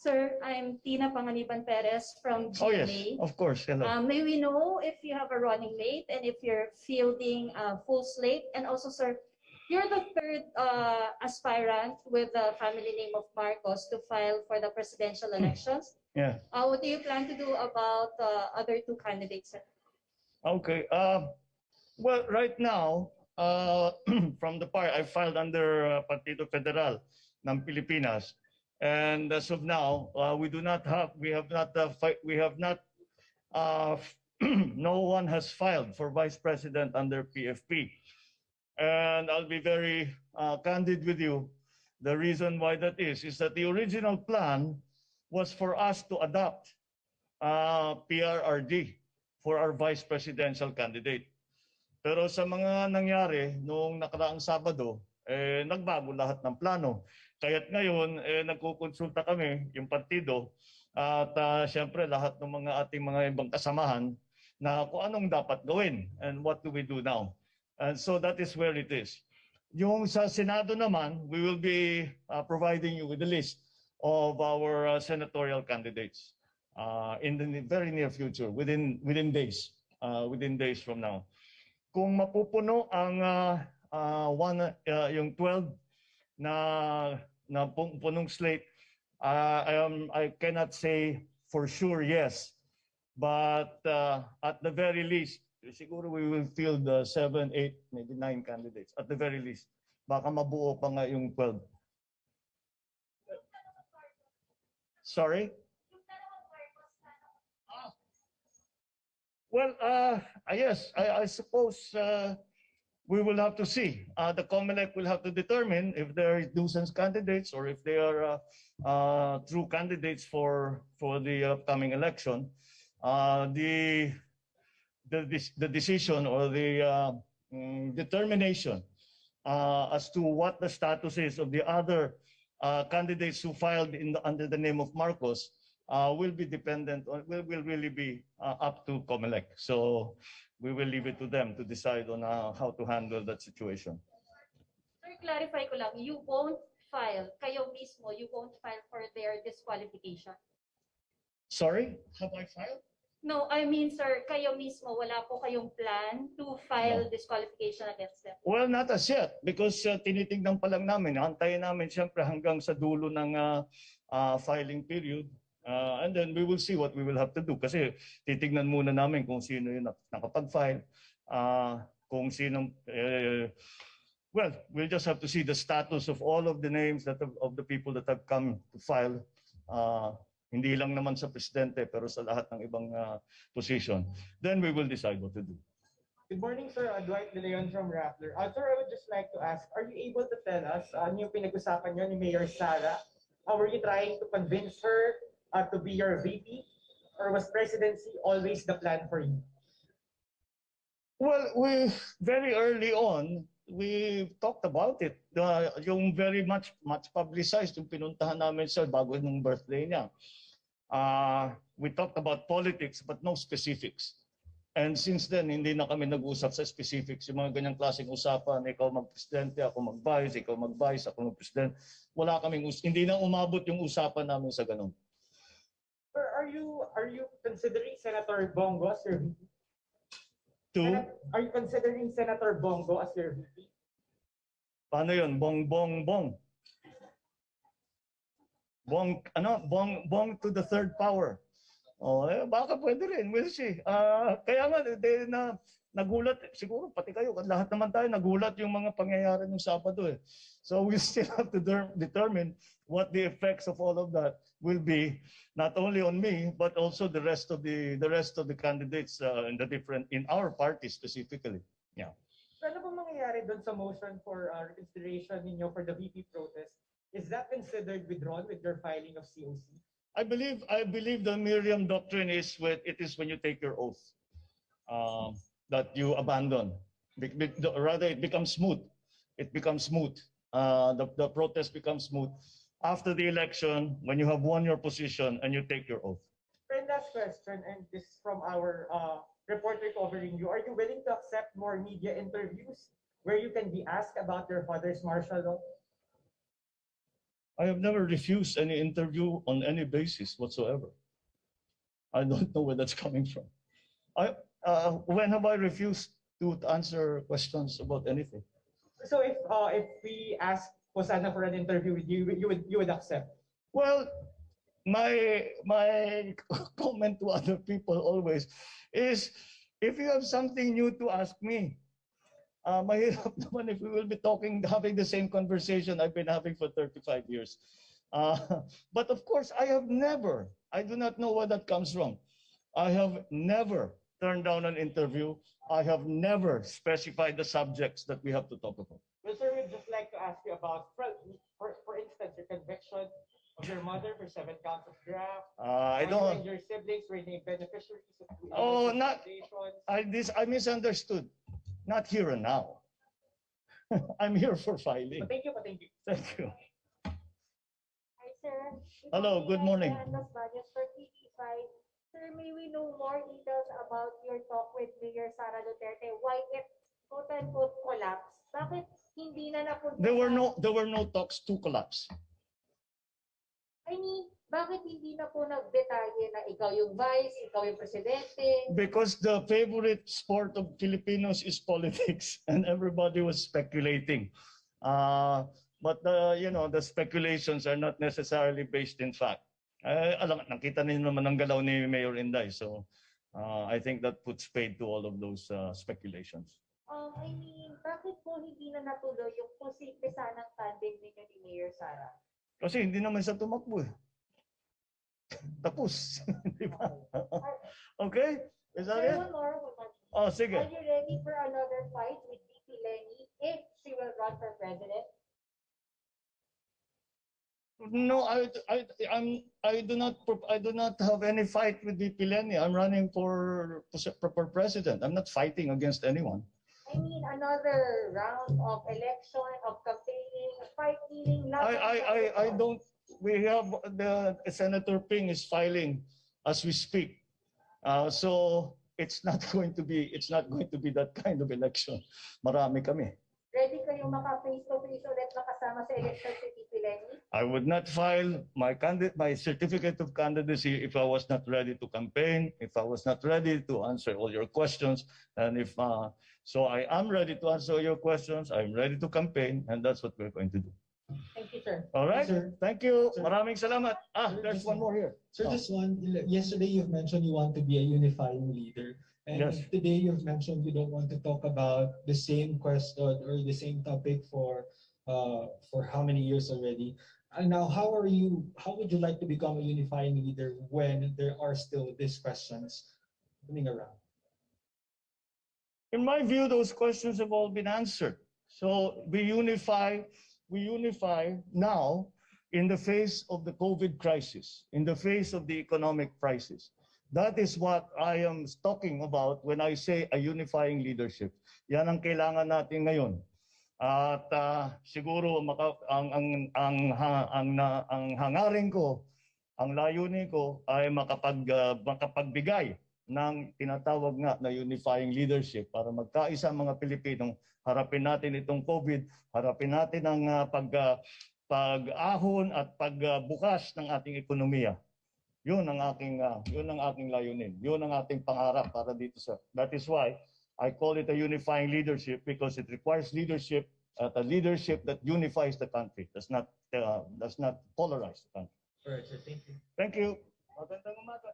Sir, I'm Tina Panganiban Perez from GMA. Oh yes, of course. Hello. May we know if you have a running mate and if you're fielding a full slate? And also, sir, you're the third aspirant with the family name of Marcos to file for the presidential elections. Yeah. What do you plan to do about other two candidates, sir? Okay. Well, right now, from the part I filed under Partido Federal ng Pilipinas, and as of now, no one has filed for vice president under PFP. And I'll be very candid with you. The reason why that is that the original plan was for us to adopt PRRD for our vice presidential candidate. Pero sa mga nangyari noong nakaraang Sabado, nagbago lahat ng plano. Kaya't ngayon, nagkukonsulta kami, yung partido, at siyempre lahat ng mga ating mga ibang kasamahan na kung anong dapat gawin and what do we do now. And so that is where it is. Yung sa Senado naman, we will be providing you with a list of our senatorial candidates in the very near future, within days from now. Kung mapupuno ang yung 12 na punong slate, I cannot say for sure yes, but at the very least, siguro we will field 7, 8, maybe 9 candidates at the very least. Baka mabuo pa nga yung 12. Sorry? Well, yes, I suppose we will have to see. The COMELEC will have to determine if there are nuisance candidates or if they are true candidates for the upcoming election. The decision or the determination as to what the status is of the other candidates who filed under the name of Marcos will be dependent on, will really be up to COMELEC. So we will leave it to them to decide on how to handle that situation. Sir, clarify ko lang, you won't file, kayo mismo, you won't file for their disqualification? Sorry? Have I filed? No, I mean, sir, kayo mismo, wala po kayong plan to file disqualification against them? Well, not as yet, because tinitignan pa lang namin. Antayin namin siyempre hanggang sa dulo ng filing period. And then we will see what we will have to do. Kasi titignan muna namin kung sino yung nakapag-file. Kung sino, well, we'll just have to see the status of all of the names of the people that have come to file. Hindi lang naman sa presidente, pero sa lahat ng ibang position. Then we will decide what to do. Good morning, sir. Dwight De Leon from Rappler. Sir, I would just like to ask, are you able to tell us ano yung pinag-usapan niyo ni Mayor Sara? Were you trying to convince her to be your VP? Or was presidency always the plan for you? Well, very early on, we talked about it. Yung very much publicized, yung pinuntahan namin siya bago nung birthday niya. We talked about politics but no specifics. And since then, hindi na kami nag-usap sa specifics. Yung mga ganyang klaseng usapan, ikaw mag-presidente, ako mag-vice, ikaw mag-vice, ako mag-president. Wala kaming hindi na umabot yung usapan namin sa ganun. Sir, are you considering Senator Bongo as your VP? Are you considering Senator Bongo as your VP? Paano yun? Bongbong. Bong to the third power. Baka pwede rin. We'll see. Kaya nga, nagulat, siguro pati kayo, lahat naman tayo nagulat yung mga pangyayari ng Sabado eh. So we still have to determine what the effects of all of that will be, not only on me, but also the rest of the candidates in our party specifically. Yeah. So ano bang mangyayari doon sa motion for reconsideration ninyo for the VP protest? Is that considered withdrawn with your filing of COC? I believe the Miriam doctrine is when you take your oath that you abandon. Rather, it becomes smooth. It becomes smooth. The protest becomes smooth after the election when you have won your position and you take your oath. And last question, and this is from our reporter covering you. Are you willing to accept more media interviews where you can be asked about your father's martial law? I have never refused any interview on any basis whatsoever. I don't know where that's coming from. When have I refused to answer questions about anything? So if we ask Hosanna for an interview with you, you would accept? Well, my comment to other people always is, if you have something new to ask me, mahirap naman if we will be having the same conversation I've been having for 35 years. But of course, I do not know where that comes from. I have never turned down an interview. I have never specified the subjects that we have to talk about. Well, sir, we'd just like to ask you about, for instance, your conviction of your mother for 7 counts of graft. I You don't. and your siblings were named beneficiaries of Oh, not. foundations. I misunderstood. Not here and now. I'm here for filing. Thank you. Thank you. Thank you. Hi, sir. Hello, good morning. Los Baños for TV5. Sir, may we know more details about your talk with Mayor Sara Duterte? Why it quote-unquote collapsed? Bakit hindi na napunta? There were no talks to collapse. I mean, bakit hindi na po nagdetalye na ikaw yung vice, ikaw yung presidente? Because the favorite sport of Filipinos is politics, and everybody was speculating. But the speculations are not necessarily based in fact. Nakita niyo naman ang galaw ni Mayor Inday, so I think that puts paid to all of those speculations. I mean, bakit po hindi na natuloy yung posible sanang tandem ninyo ni Mayor Sara? Kasi hindi naman siya tumakbo. Tapos. Di ba? Okay? Is that it? One more. Oh, sige. Are you ready for another fight with VP Lenny if she will run for president? No, I do not have any fight with VP Lenny. I'm running for president. I'm not fighting against anyone. I mean, another round of election, of campaigning, fighting. I don't. We have Senator Ping is filing as we speak, so it's not going to be that kind of election. Marami kami. Ready kayong maka-face to face ulit makasama sa election si VP Lenny? I would not file my certificate of candidacy if I was not ready to campaign, if I was not ready to answer all your questions, and so I am ready to answer your questions. I'm ready to campaign, and that's what we're going to do. Thank you, sir. All right. Sir. Thank you. Sir. Maraming salamat. There's Just one more here. Sir, Oh. this one, yesterday you've mentioned you want to be a unifying leader. And Yes. today you've mentioned you don't want to talk about the same question or the same topic for how many years already. And now, how would you like to become a unifying leader when there are still these questions coming around? In my view, those questions have all been answered. So we unify now in the face of the COVID crisis, in the face of the economic crisis. That is what I am talking about when I say a unifying leadership. Yan ang kailangan natin ngayon. At siguro ang hangarin ko, ang layunin ko ay makapagbigay ng tinatawag nga na unifying leadership para magkaisa ang mga Pilipino, harapin natin itong COVID, harapin natin ang pag-ahon at pagbukas ng ating ekonomiya. Yun ang aking layunin. Yun ang ating pangarap para dito sa. That is why I call it a unifying leadership, because it requires leadership, a leadership that unifies the country, does not polarize the country. All right, sir. Thank you. Thank you. Magandang umaga.